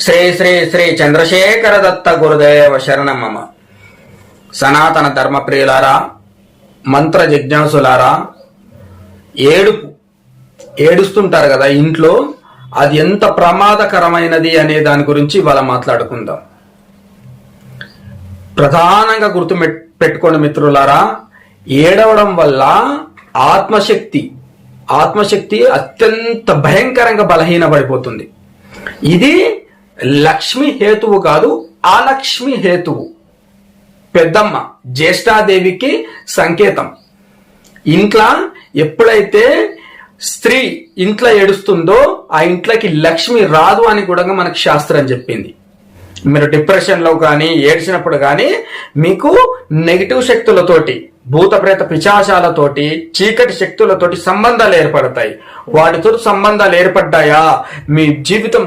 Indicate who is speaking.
Speaker 1: శ్రీ శ్రీ శ్రీ చంద్రశేఖర దత్త గురుదేవ శరణం మమ. సనాతన ధర్మ ప్రియులారా, మంత్ర జిజ్ఞాసులారా, ఏడుస్తుంటారు కదా ఇంట్లో, అది ఎంత ప్రమాదకరమైనది అనే దాని గురించి ఇవాళ మాట్లాడుకుందాం. ప్రధానంగా గుర్తు పెట్టుకోండి మిత్రులారా, ఏడవడం వల్ల ఆత్మశక్తి అత్యంత భయంకరంగా బలహీనపడిపోతుంది. ఇది లక్ష్మి హేతువు కాదు, ఆలక్ష్మి హేతువు. పెద్దమ్మ జ్యేష్ఠాదేవికి సంకేతం. ఇంట్లో ఎప్పుడైతే స్త్రీ ఇంట్లో ఏడుస్తుందో ఆ ఇంట్లోకి లక్ష్మి రాదు అని కూడా మనకు శాస్త్రం చెప్పింది. మీరు డిప్రెషన్ లో కానీ ఏడ్చినప్పుడు కానీ మీకు నెగిటివ్ శక్తులతోటి, భూత ప్రేత పిశాచాలతోటి, చీకటి శక్తులతోటి సంబంధాలు ఏర్పడతాయి. వాటితో సంబంధాలు ఏర్పడ్డాయా మీ జీవితం